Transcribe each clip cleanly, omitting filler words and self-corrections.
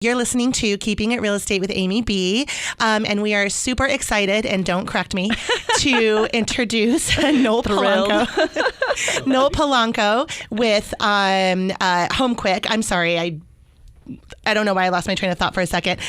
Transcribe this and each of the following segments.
You're listening to Keeping It Real Estate with Amy B, and we are super excited, and don't correct me, to introduce Noel Pulanco. Noel Pulanco with HomeQwik. I'm sorry, I don't know why I lost my train of thought for a second.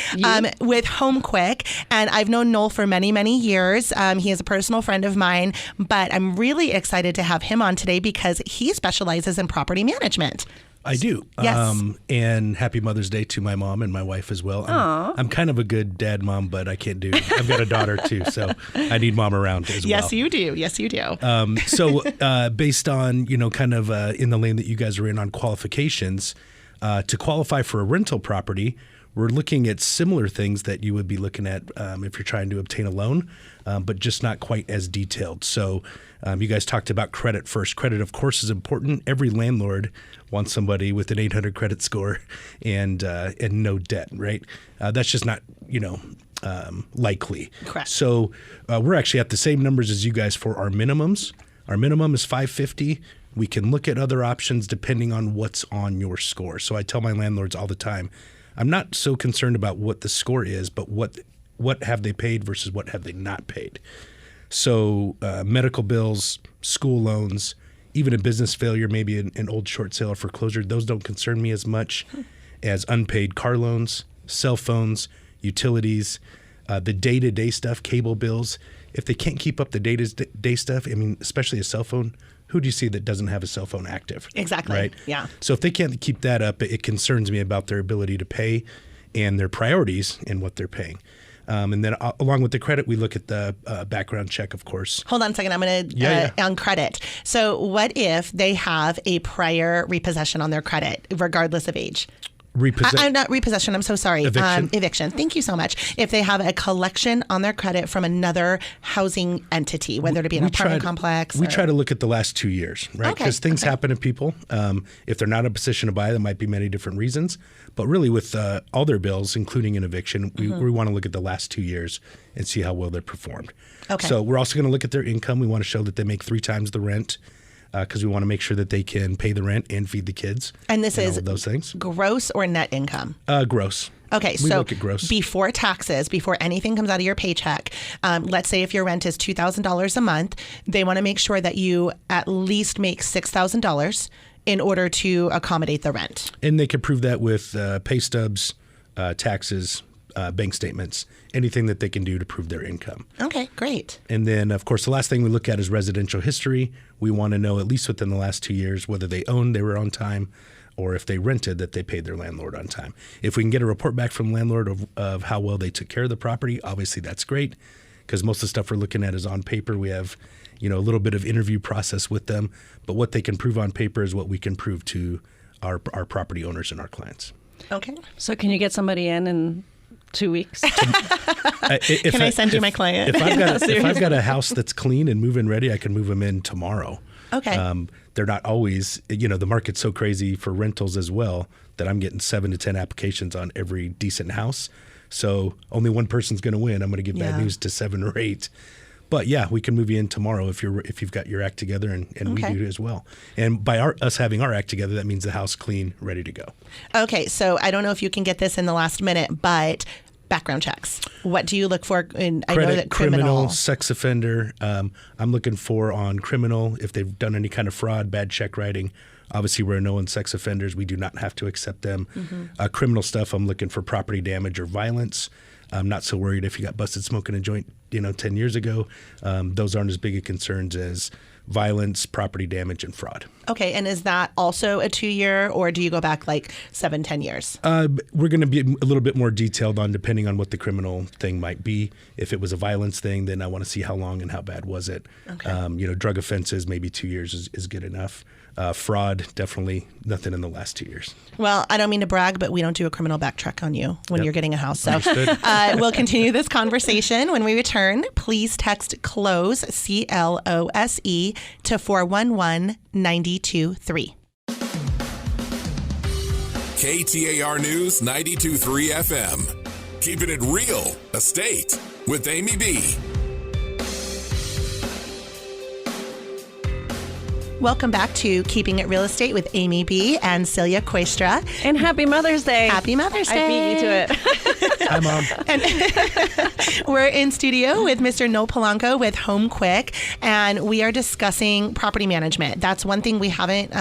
With HomeQwik, and I've known Noel for many, many years. He is a personal friend of mine, but I'm really excited to have him on today because he specializes in property management. I do. Yes. And happy Mother's Day to my mom and my wife as well. I'm kind of a good dad, mom, but I can't do. I've got a daughter too, so I need mom around as well. Yes, you do. Yes, you do. So based on, kind of in the lane that you guys are in on qualifications, to qualify for a rental property, we're looking at similar things that you would be looking at if you're trying to obtain a loan, but just not quite as detailed. So you guys talked about credit first. Credit, of course, is important. Every landlord wants somebody with an 800 credit score and no debt, right? That's just not, likely. Correct. So we're actually at the same numbers as you guys for our minimums. Our minimum is 550. We can look at other options depending on what's on your score. So I tell my landlords all the time, I'm not so concerned about what the score is, but what have they paid versus what have they not paid. So medical bills, school loans, even a business failure, maybe an old short sale or foreclosure, those don't concern me as much as unpaid car loans, cell phones, utilities, the day-to-day stuff, cable bills. If they can't keep up the day-to-day stuff, especially a cell phone, who do you see that doesn't have a cell phone active? Exactly. Right? Yeah. So if they can't keep that up, it concerns me about their ability to pay and their priorities in what they're paying. And then along with the credit, we look at the background check, of course. Hold on a second. I'm going to, on credit. So what if they have a prior repossession on their credit, regardless of age? Not repossession. I'm so sorry. Eviction. Thank you so much. If they have a collection on their credit from another housing entity, whether it be an apartment complex. We try to look at the last 2 years, right? Because things happen to people. If they're not in a position to buy, there might be many different reasons. But really with all their bills, including an eviction, we want to look at the last 2 years and see how well they're performed. Okay. So we're also going to look at their income. We want to show that they make 3 times the rent. Because we want to make sure that they can pay the rent and feed the kids. And this is those things. Gross or net income? Gross. Okay, we look at gross. Before taxes, before anything comes out of your paycheck, let's say if your rent is $2,000 a month, they want to make sure that you at least make $6,000 in order to accommodate the rent. And they can prove that with pay stubs, taxes, bank statements, anything that they can do to prove their income. Okay, great. And then, of course, the last thing we look at is residential history. We want to know, at least within the last 2 years, whether they were on time, or if they rented, that they paid their landlord on time. If we can get a report back from the landlord of how well they took care of the property, obviously that's great, because most of the stuff we're looking at is on paper. We have, a little bit of interview process with them, but what they can prove on paper is what we can prove to our property owners and our clients. Okay. So can you get somebody in 2 weeks? Can I send you my client? If I've got a house that's clean and move-in ready, I can move them in tomorrow. Okay. They're not always, the market's so crazy for rentals as well that I'm getting 7 to 10 applications on every decent house. So only one person's going to win. I'm going to give bad news to 7 or 8. But yeah, we can move you in tomorrow if you've got your act together, and we do as well. And by us having our act together, that means the house clean, ready to go. Okay, so I don't know if you can get this in the last minute, but background checks. What do you look for? I know that criminal, sex offender. I'm looking for on criminal if they've done any kind of fraud, bad check writing. Obviously, we're no on sex offenders. We do not have to accept them. Criminal stuff, I'm looking for property damage or violence. I'm not so worried if you got busted smoking a joint, 10 years ago. Those aren't as big a concerns as violence, property damage, and fraud. Okay, and is that also a 2-year, or do you go back like 7-10 years? We're going to be a little bit more detailed on depending on what the criminal thing might be. If it was a violence thing, then I want to see how long and how bad was it. Okay. Drug offenses, maybe 2 years is good enough. Fraud, definitely nothing in the last 2 years. Well, I don't mean to brag, but we don't do a criminal backtrack on you when you're getting a house. So we'll continue this conversation when we return. Please text CLOSE, CLOSE, to 411-923. KTAR News 92.3 FM. Keeping it real estate with Amy B. Welcome back to Keeping It Real Estate with Amy B and Celia Cuestra. And happy Mother's Day. Happy Mother's Day. I beat you to it. Hi, Mom. And we're in studio with Mr. Noel Pulanco with HomeQwik, and we are discussing property management. That's one thing we haven't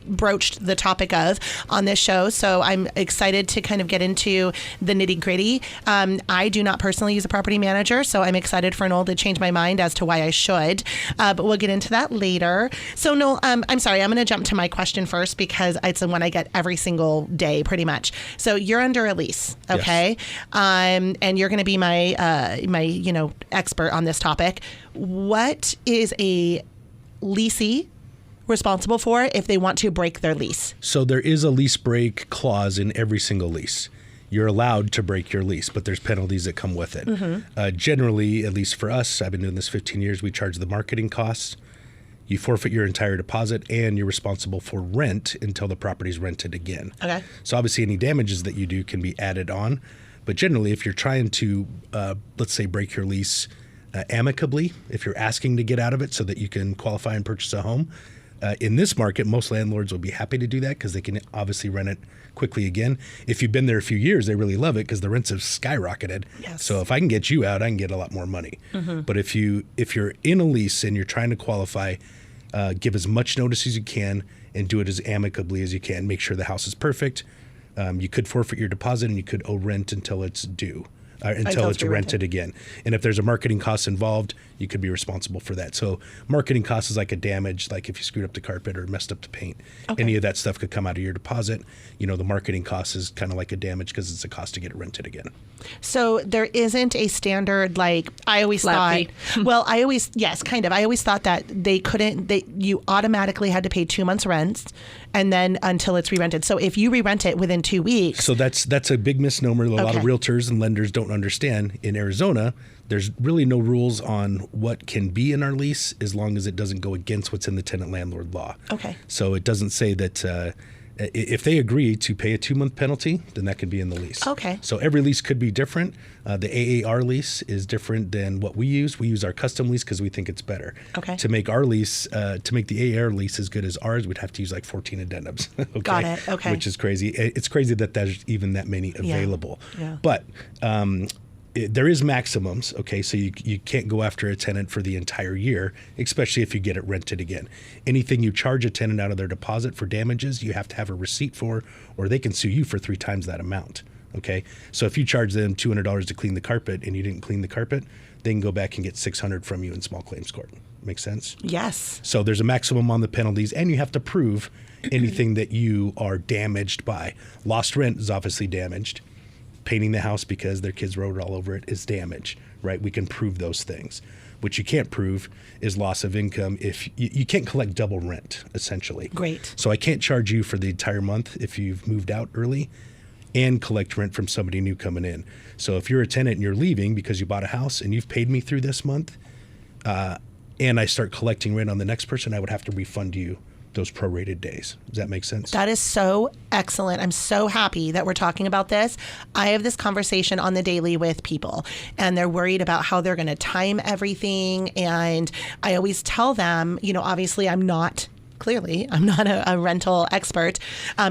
broached the topic of on this show, so I'm excited to kind of get into the nitty gritty. I do not personally use a property manager, so I'm excited for Noel to change my mind as to why I should, but we'll get into that later. So Noel, I'm sorry, I'm going to jump to my question first because it's the one I get every single day pretty much. So you're under a lease, okay? Yes. And you're going to be my expert on this topic. What is a leasee responsible for if they want to break their lease? So there is a lease break clause in every single lease. You're allowed to break your lease, but there's penalties that come with it. Mm-hmm. Generally, at least for us, I've been doing this 15 years, we charge the marketing costs. You forfeit your entire deposit, and you're responsible for rent until the property's rented again. Okay. So obviously any damages that you do can be added on. But generally, if you're trying to, let's say, break your lease amicably, if you're asking to get out of it so that you can qualify and purchase a home, in this market, most landlords will be happy to do that because they can obviously rent it quickly again. If you've been there a few years, they really love it because the rents have skyrocketed. Yes. So if I can get you out, I can get a lot more money. Mm-hmm. But if you're in a lease and you're trying to qualify, give as much notice as you can and do it as amicably as you can. Make sure the house is perfect. You could forfeit your deposit and you could owe rent until it's due. Until it's rented again. And if there's a marketing cost involved, you could be responsible for that. So marketing cost is like a damage, like if you screwed up the carpet or messed up the paint. Okay. Any of that stuff could come out of your deposit. The marketing cost is kind of like a damage because it's a cost to get it rented again. So there isn't a standard, like I always thought. Well, I always thought that you automatically had to pay 2 months rent and then until it's re-rented. So if you re-rent it within 2 weeks. So that's a big misnomer. A lot of realtors and lenders don't understand. In Arizona, there's really no rules on what can be in our lease as long as it doesn't go against what's in the tenant landlord law. Okay. So it doesn't say that if they agree to pay a 2-month penalty, then that could be in the lease. Okay. So every lease could be different. The AAR lease is different than what we use. We use our custom lease because we think it's better. Okay. To make our lease, to make the AAR lease as good as ours, we'd have to use like 14 addendums. Okay? Got it. Okay. Which is crazy. It's crazy that there's even that many available. Yeah. But there is maximums, okay? So you can't go after a tenant for the entire year, especially if you get it rented again. Anything you charge a tenant out of their deposit for damages, you have to have a receipt for, or they can sue you for 3 times that amount, okay? So if you charge them $200 to clean the carpet and you didn't clean the carpet, they can go back and get $600 from you in small claims court. Make sense? Yes. So there's a maximum on the penalties, and you have to prove anything that you are damaged by. Lost rent is obviously damaged. Painting the house because their kids wrote all over it is damage, right? We can prove those things. What you can't prove is loss of income. If you can't collect double rent, essentially. Great. So I can't charge you for the entire month if you've moved out early and collect rent from somebody new coming in. So if you're a tenant and you're leaving because you bought a house and you've paid me through this month, and I start collecting rent on the next person, I would have to refund you those prorated days. Does that make sense? That is so excellent. I'm so happy that we're talking about this. I have this conversation on the daily with people, and they're worried about how they're going to time everything. And I always tell them, obviously I'm not a rental expert,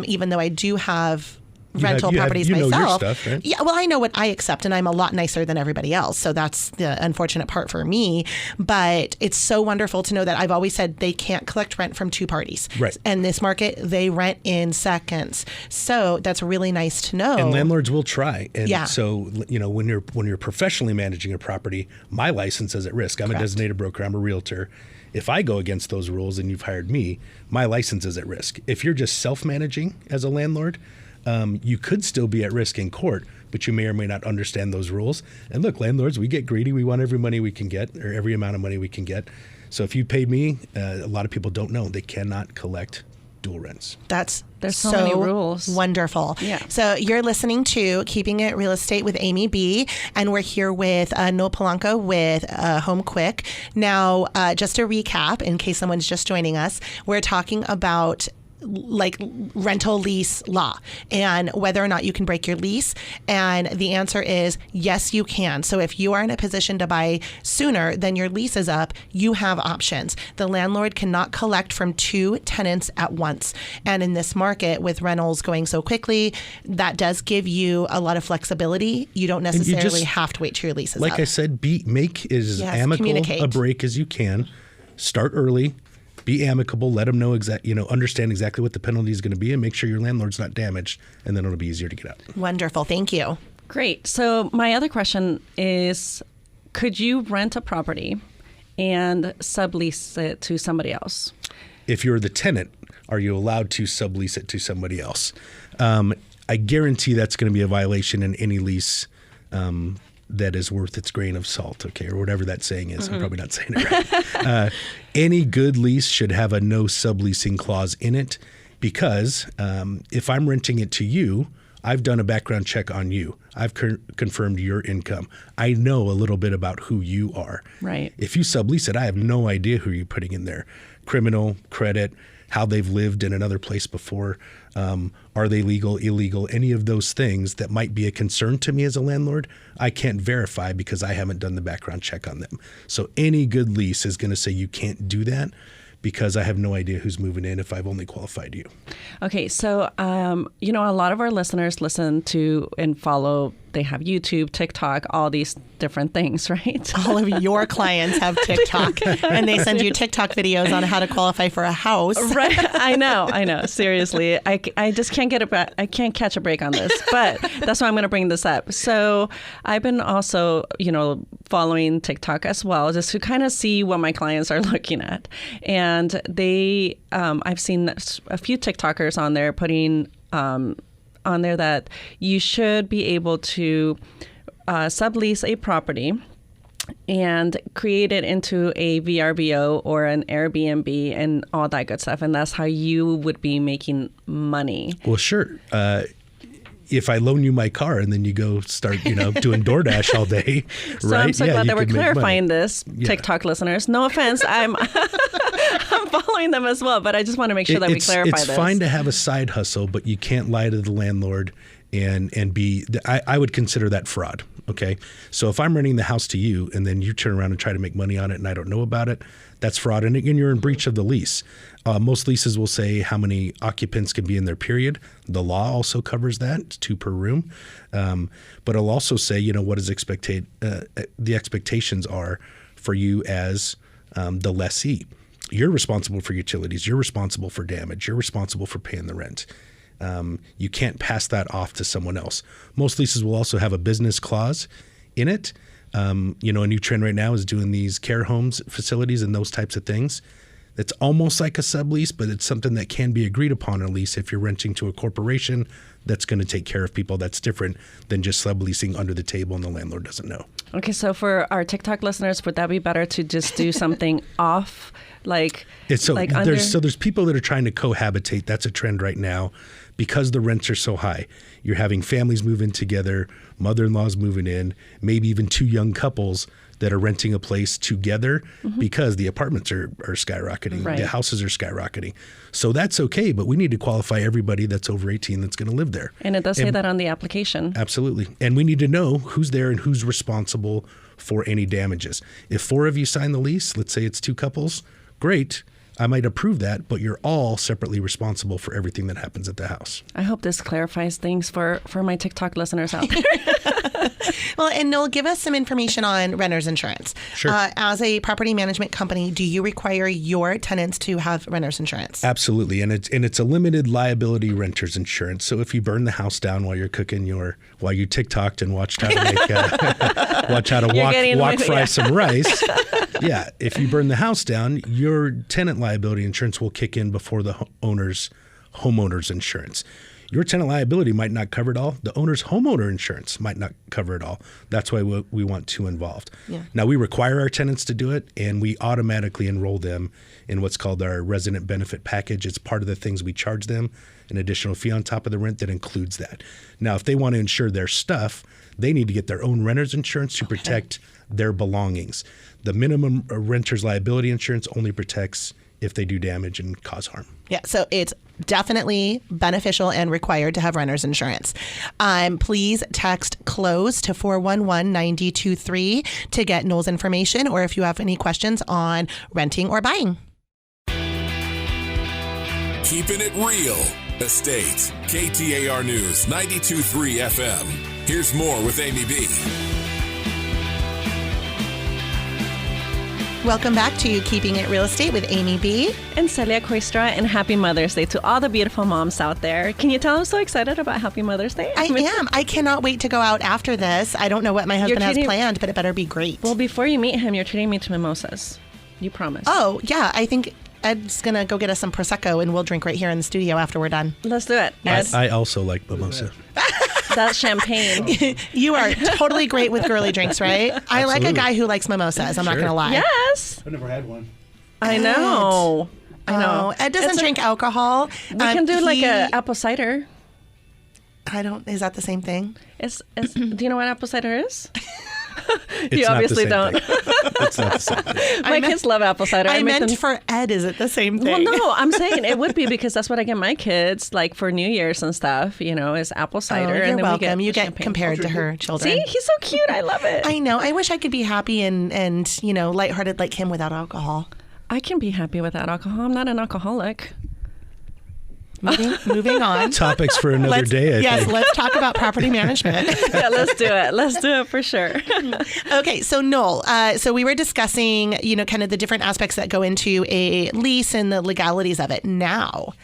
even though I do have rental properties myself. Know your stuff, right? Yeah, well, I know what I accept, and I'm a lot nicer than everybody else. So that's the unfortunate part for me. But it's so wonderful to know that I've always said they can't collect rent from 2 parties. Right. And this market, they rent in seconds. So that's really nice to know. And landlords will try. And so, when you're professionally managing a property, my license is at risk. I'm a designated broker. I'm a realtor. If I go against those rules and you've hired me, my license is at risk. If you're just self-managing as a landlord, you could still be at risk in court, but you may or may not understand those rules. And look, landlords, we get greedy. We want every money we can get, or every amount of money we can get. So if you paid me, a lot of people don't know they cannot collect dual rents. There's so many rules. Wonderful. Yeah. So you're listening to Keeping It Real Estate with Amy B, and we're here with Noel Pulanco with HomeQwik. Now, just to recap, in case someone's just joining us, we're talking about like rental lease law and whether or not you can break your lease. And the answer is yes, you can. So if you are in a position to buy sooner than your lease is up, you have options. The landlord cannot collect from 2 tenants at once. And in this market with rentals going so quickly, that does give you a lot of flexibility. You don't necessarily have to wait till your lease is up. Like I said, make as amicable a break as you can. Start early. Be amicable, let them know understand exactly what the penalty is going to be and make sure your landlord's not damaged, and then it'll be easier to get out. Wonderful. Thank you. Great. So my other question is, could you rent a property and sublease it to somebody else? If you're the tenant, are you allowed to sublease it to somebody else? I guarantee that's going to be a violation in any lease that is worth its grain of salt, okay, or whatever that saying is. I'm probably not saying it right. Any good lease should have a no subleasing clause in it because if I'm renting it to you, I've done a background check on you. I've confirmed your income. I know a little bit about who you are. Right. If you sublease it, I have no idea who you're putting in there. Criminal, credit, how they've lived in another place before. Are they legal, illegal, any of those things that might be a concern to me as a landlord, I can't verify because I haven't done the background check on them. So any good lease is going to say you can't do that because I have no idea who's moving in if I've only qualified you. Okay, so, a lot of our listeners listen to and follow, they have YouTube, TikTok, all these different things, right? All of your clients have TikTok and they send you TikTok videos on how to qualify for a house. Right. I know. Seriously. I just can't I can't catch a break on this, but that's why I'm going to bring this up. So I've been also, following TikTok as well, just to kind of see what my clients are looking at. And I've seen a few TikTokers on there putting on there that you should be able to sublease a property and create it into a VRBO or an Airbnb and all that good stuff. And that's how you would be making money. Well, sure. If I loan you my car and then you go start, doing DoorDash all day, so right? I'm so glad that we're clarifying this, Yeah. TikTok listeners. No offense, I'm following them as well, but I just want to make sure that we clarify this. It's fine to have a side hustle, but you can't lie to the landlord and be. I would consider that fraud. Okay, so if I'm renting the house to you and then you turn around and try to make money on it and I don't know about it, that's fraud, and you're in breach of the lease. Most leases will say how many occupants can be in their period. The law also covers that, it's 2 per room. But it'll also say, what is the expectations are for you as the lessee. You're responsible for utilities. You're responsible for damage. You're responsible for paying the rent. You can't pass that off to someone else. Most leases will also have a business clause in it. A new trend right now is doing these care homes facilities and those types of things. It's almost like a sublease, but it's something that can be agreed upon a lease if you're renting to a corporation that's going to take care of people. That's different than just subleasing under the table and the landlord doesn't know. Okay, so for our TikTok listeners, would that be better to just do something off? There's people that are trying to cohabitate. That's a trend right now because the rents are so high. You're having families move in together, mother-in-laws moving in, maybe even 2 young couples that are renting a place together because the apartments are skyrocketing. Right. The houses are skyrocketing. So that's okay, but we need to qualify everybody that's over 18 that's going to live there. And it does say that on the application. Absolutely. And we need to know who's there and who's responsible for any damages. If 4 of you sign the lease, let's say it's 2 couples, great. I might approve that, but you're all separately responsible for everything that happens at the house. I hope this clarifies things for my TikTok listeners out there. Well, and Noel, give us some information on renter's insurance. Sure. As a property management company, do you require your tenants to have renter's insurance? Absolutely, and it's a limited liability renter's insurance. So if you burn the house down while you're cooking while you TikToked and watched how to wok fry some rice, yeah, if you burn the house down, your tenant liability insurance will kick in before the owner's homeowner's insurance. Your tenant liability might not cover it all. The owner's homeowner insurance might not cover it all. That's why we want 2 involved. Yeah. Now, we require our tenants to do it, and we automatically enroll them in what's called our resident benefit package. It's part of the things we charge them, an additional fee on top of the rent that includes that. Now, if they want to insure their stuff, they need to get their own renter's insurance to protect their belongings. The minimum renter's liability insurance only protects if they do damage and cause harm. Yeah, so it's definitely beneficial and required to have renter's insurance. Please text CLOSE to 411-923 to get Noel's information, or if you have any questions on renting or buying. Keeping it real. Estate. KTAR News 92.3 FM. Here's more with Amy B. Welcome back to Keeping It Real Estate with Amy B. And Celia Coistra, and Happy Mother's Day to all the beautiful moms out there. Can you tell I'm so excited about Happy Mother's Day? I am. I cannot wait to go out after this. I don't know what my husband has planned, but it better be great. Well, before you meet him, you're treating me to mimosas. You promised. Oh, yeah. I think Ed's going to go get us some Prosecco, and we'll drink right here in the studio after we're done. Let's do it, Ed. I also like mimosa. That's champagne. You are totally great with girly drinks, right? I like a guy who likes mimosas. I'm not going to lie. Yes. I've never had one. I know. I know. Ed doesn't drink alcohol. We can do like a apple cider. Is that the same thing? Do you know what apple cider is? It's you obviously not the don't. same thing. It's not the same thing. My kids love apple cider. I meant for Ed, is it the same thing? Well, no, I'm saying it would be because that's what I get my kids like for New Year's and stuff, is apple cider. You're and then welcome. We You get champagne. compared to her children. See, he's so cute. I love it. I know. I wish I could be happy and lighthearted like him without alcohol. I can be happy without alcohol. I'm not an alcoholic. Moving on. Topics for another day, I think. Let's talk about property management. Yeah, let's do it. Let's do it for sure. Okay, so Noel, so we were discussing, kind of the different aspects that go into a lease and the legalities of it. Now,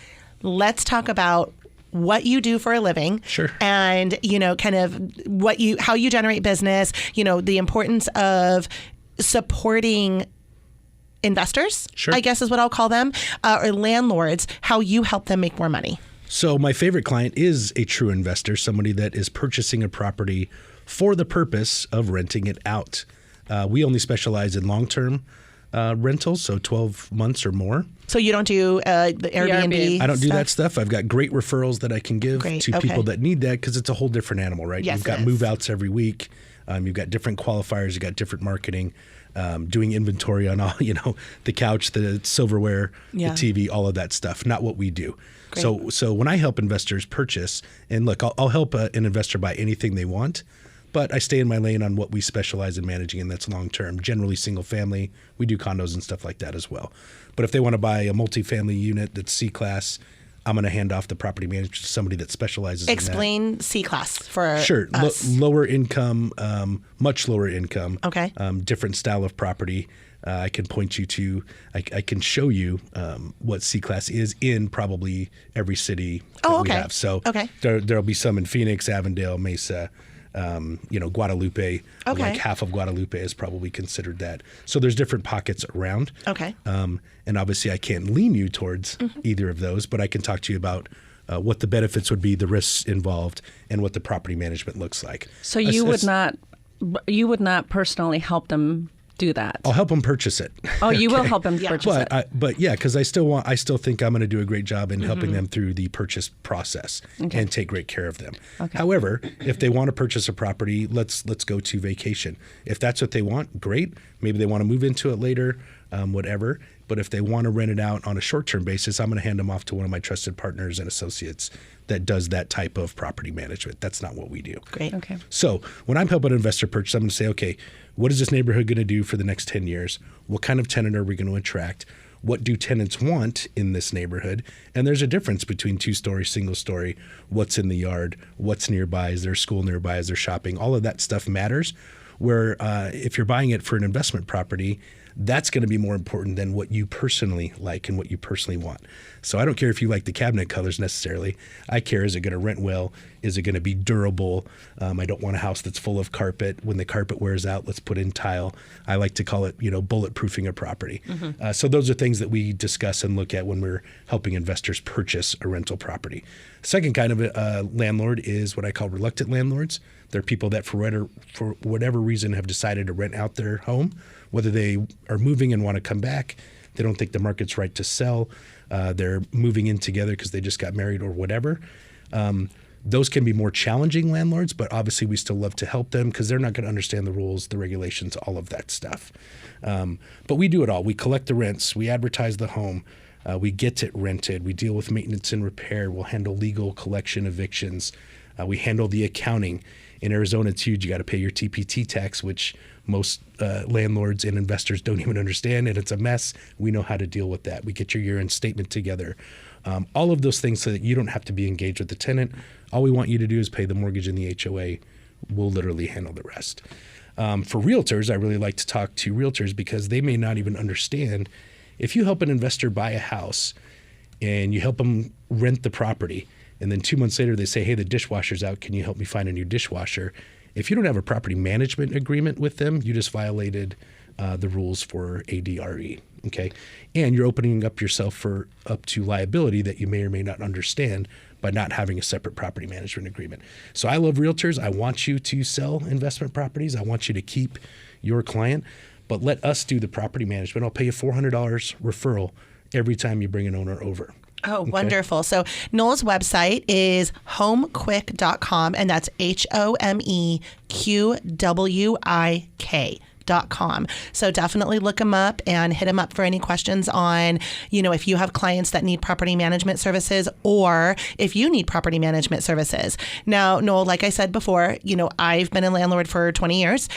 let's talk about what you do for a living. Sure. And, kind of how you generate business, the importance of supporting investors, Sure. I guess is what I'll call them, or landlords, how you help them make more money. So my favorite client is a true investor, somebody that is purchasing a property for the purpose of renting it out. We only specialize in long-term rentals, so 12 months or more. So you don't do the Airbnb? I don't do that stuff. I've got great referrals that I can give to people that need that because it's a whole different animal, right? Yes, You've got move-outs every week. You've got different qualifiers. You've got different marketing. Doing inventory on all, the couch, the silverware, the TV, all of that stuff. Not what we do. Great. So when I help investors purchase, and look, I'll help an investor buy anything they want, but I stay in my lane on what we specialize in managing, and that's long term. Generally single family. We do condos and stuff like that as well. But if they want to buy a multifamily unit that's C-class, I'm going to hand off the property management to somebody that specializes in that. Explain C-class for Sure. us. Lower income, much lower income. Okay. Different style of property. I can point you to, I can show you what C-class is in probably every city that we have. So there'll be some in Phoenix, Avondale, Mesa, Guadalupe. Okay. Like half of Guadalupe is probably considered that. So there's different pockets around. Okay. And obviously I can't lean you towards either of those, but I can talk to you about what the benefits would be, the risks involved, and what the property management looks like. So you would not personally help them do that? I'll help them purchase it. Oh, you will help them purchase it. But yeah, because I still think I'm going to do a great job in helping them through the purchase process and take great care of them. Okay. However, if they want to purchase a property, let's go to vacation. If that's what they want, great. Maybe they want to move into it later, whatever. But if they want to rent it out on a short-term basis, I'm going to hand them off to one of my trusted partners and associates that does that type of property management. That's not what we do. Great. Okay. So when I'm helping an investor purchase, I'm going to say, okay, what is this neighborhood going to do for the next 10 years? What kind of tenant are we going to attract? What do tenants want in this neighborhood? And there's a difference between two-story, single-story, what's in the yard, what's nearby, is there a school nearby, is there shopping? All of that stuff matters. Where if you're buying it for an investment property, that's going to be more important than what you personally like and what you personally want. So I don't care if you like the cabinet colors necessarily. I care, is it going to rent well? Is it going to be durable? I don't want a house that's full of carpet. When the carpet wears out, let's put in tile. I like to call it, bulletproofing a property. So those are things that we discuss and look at when we're helping investors purchase a rental property. Second kind of landlord is what I call reluctant landlords. They're people that for whatever reason have decided to rent out their home, whether they are moving and want to come back, they don't think the market's right to sell, they're moving in together because they just got married or whatever. Those can be more challenging landlords, but obviously we still love to help them because they're not going to understand the rules, the regulations, all of that stuff. But we do it all. We collect the rents. We advertise the home. We get it rented. We deal with maintenance and repair. We'll handle legal collection, evictions. We handle the accounting. In Arizona, it's huge. You got to pay your TPT tax, which most landlords and investors don't even understand, and it's a mess. We know how to deal with that. We get your year-end statement together. All of those things so that you don't have to be engaged with the tenant. All we want you to do is pay the mortgage and the HOA. We'll literally handle the rest. For realtors, I really like to talk to realtors because they may not even understand. If you help an investor buy a house and you help them rent the property, and then 2 months later they say, hey, the dishwasher's out, can you help me find a new dishwasher? If you don't have a property management agreement with them, you just violated the rules for ADRE, okay? And you're opening up yourself up to liability that you may or may not understand by not having a separate property management agreement. So I love realtors. I want you to sell investment properties. I want you to keep your client, but let us do the property management. I'll pay you $400 referral every time you bring an owner over. Oh, okay. Wonderful. So Noel's website is HomeQwik.com, and that's HomeQwik.com. So definitely look him up and hit him up for any questions on, if you have clients that need property management services or if you need property management services. Now, Noel, like I said before, I've been a landlord for 20 years.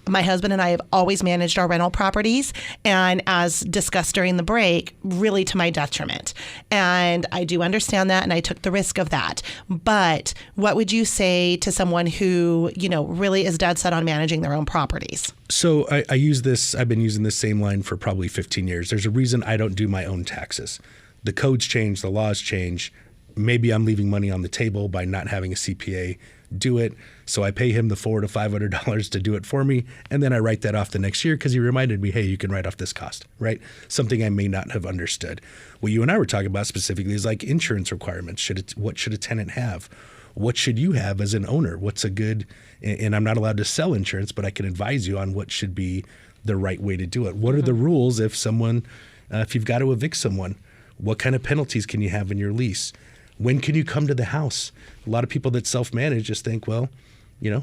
My husband and I have always managed our rental properties, and as discussed during the break, really to my detriment. And I do understand that, and I took the risk of that. But what would you say to someone who, really is dead set on managing their own properties? So I use this, I've been using this same line for probably 15 years. There's a reason I don't do my own taxes. The codes change, the laws change. Maybe I'm leaving money on the table by not having a CPA do it. So I pay him the $400 to $500 to do it for me. And then I write that off the next year because he reminded me, hey, you can write off this cost, right? Something I may not have understood. What you and I were talking about specifically is like insurance requirements. What should a tenant have? What should you have as an owner? What's a good, and I'm not allowed to sell insurance, but I can advise you on what should be the right way to do it. What are the rules if you've got to evict someone? What kind of penalties can you have in your lease? When can you come to the house? A lot of people that self-manage just think, well,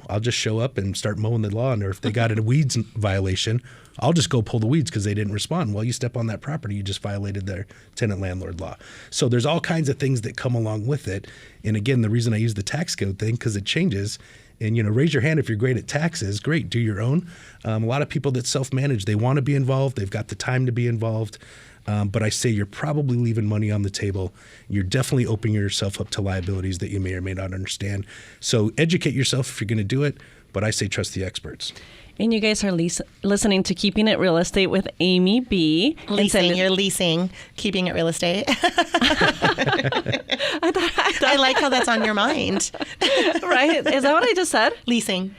I'll just show up and start mowing the lawn. Or if they got a weeds violation, I'll just go pull the weeds because they didn't respond. Well, you step on that property, you just violated their tenant-landlord law. So there's all kinds of things that come along with it. And again, the reason I use the tax code thing, because it changes. And, raise your hand if you're great at taxes. Great, do your own. A lot of people that self-manage, they want to be involved. They've got the time to be involved. But I say you're probably leaving money on the table. You're definitely opening yourself up to liabilities that you may or may not understand. So educate yourself if you're going to do it, but I say trust the experts. And you guys are listening to Keeping It Real Estate with Amy B. You're leasing, Keeping It Real Estate. I like how that's on your mind. Right? Is that what I just said? Leasing.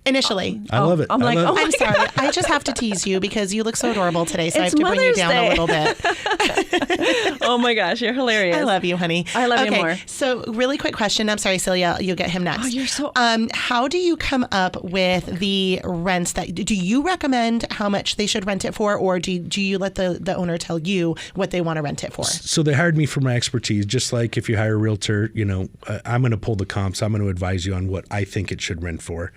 Initially. I love it. I'm like, oh, I'm sorry. I just have to tease you because you look so adorable today, so It's I have to bring you Mother's down Day. a little bit. Oh my gosh, you're hilarious. I love you, honey. I love you more. So really quick question. I'm sorry, Celia, you'll get him next. Oh, you're so... how do you come up with the rents do you recommend how much they should rent it for, or do you let the owner tell you what they want to rent it for? So they hired me for my expertise. Just like if you hire a realtor, I'm going to pull the comps. I'm going to advise you on what I think it should rent for.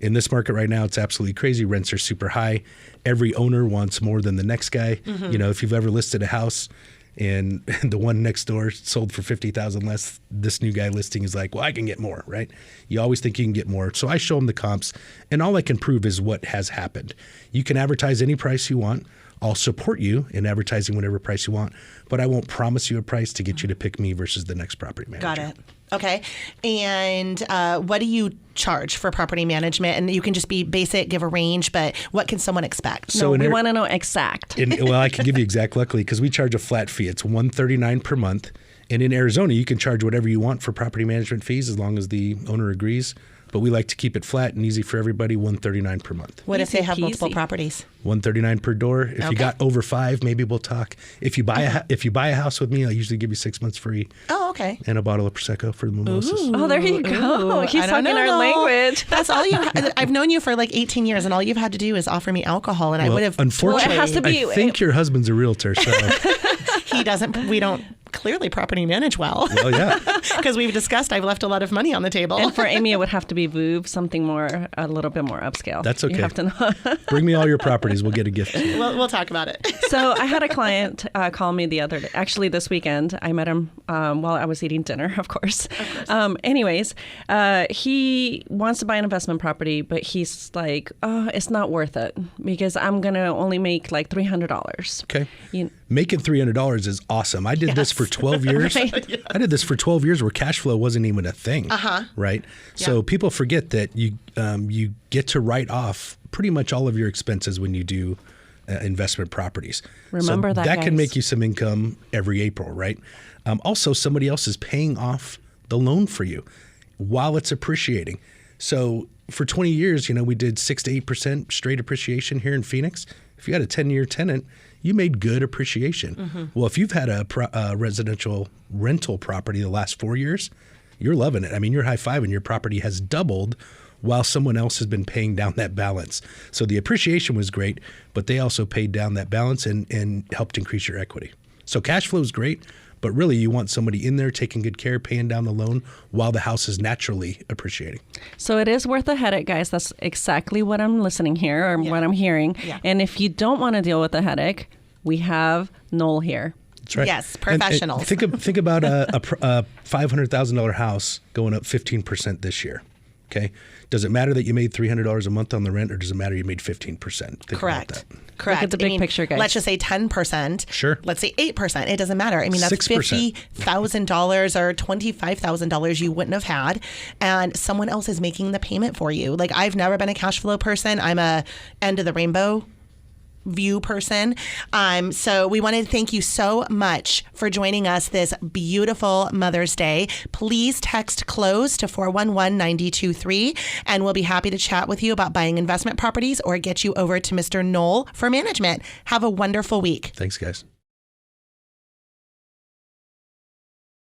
In this market right now, it's absolutely crazy. Rents are super high. Every owner wants more than the next guy. Mm-hmm. If you've ever listed a house and the one next door sold for $50,000 less, this new guy listing is like, well, I can get more, right? You always think you can get more. So I show them the comps, and all I can prove is what has happened. You can advertise any price you want. I'll support you in advertising whatever price you want, but I won't promise you a price to get you to pick me versus the next property manager. Got it. Okay. And what do you charge for property management? And you can just be basic, give a range, but what can someone expect? So we want to know exact. Well, I can give you exact, luckily, because we charge a flat fee. It's $139 per month. And in Arizona, you can charge whatever you want for property management fees as long as the owner agrees. But we like to keep it flat and easy for everybody, $139 per month. What if they have multiple properties? $139 per door. If you got over 5, maybe we'll talk. If you buy a house with me, I'll usually give you 6 months free. Oh, okay. And a bottle of Prosecco for the mimosas. Oh, there you go. He's talking our language. That's all I've known you for like 18 years, and all you've had to do is offer me alcohol, and I would have. Unfortunately, it has to be. I think your husband's a realtor, so. He doesn't. We don't clearly property manage well. Well, yeah. Because we've discussed I've left a lot of money on the table. And for Amy, it would have to be VOOV, something more, a little bit more upscale. That's okay. You have to know. Bring me all your properties. We'll get a gift to you. We'll talk about it. So I had a client call me the other day. Actually, this weekend, I met him while I was eating dinner, of course. Anyways, he wants to buy an investment property, but he's like, oh, it's not worth it because I'm going to only make like $300. Okay. Making $300 is awesome. I did this for 12 years. Right? I did this for 12 years where cash flow wasn't even a thing. Right? So people forget that you get to write off pretty much all of your expenses when you do investment properties. Remember that, that guys. can make you some income every April, right? Also, somebody else is paying off the loan for you while it's appreciating. So for 20 years, we did 6 to 8% straight appreciation here in Phoenix. If you had a 10-year tenant, you made good appreciation. Well, if you've had a residential rental property the last 4 years, you're loving it. I mean, you're high-fiving. Your property has doubled while someone else has been paying down that balance. So the appreciation was great, but they also paid down that balance and helped increase your equity. So cash flow is great, but really you want somebody in there taking good care, paying down the loan while the house is naturally appreciating. So it is worth a headache, guys. That's exactly what I'm listening here or what I'm hearing. Yeah. And if you don't want to deal with the headache, we have Noel here. That's right. Yes, professionals. And think about a $500,000 house going up 15% this year. Okay. Does it matter that you made $300 a month on the rent, or does it matter you made 15%? Correct. Look at the big picture, guys. Let's just say 10%. Sure. Let's say 8%. It doesn't matter. I mean, that's 6%. $50,000 or $25,000 you wouldn't have had, and someone else is making the payment for you. Like, I've never been a cash flow person. I'm a end of the rainbow view person. So we want to thank you so much for joining us this beautiful Mother's Day. Please text CLOSE to 411-923, and we'll be happy to chat with you about buying investment properties or get you over to Mr. Noel for management. Have a wonderful week. Thanks, guys.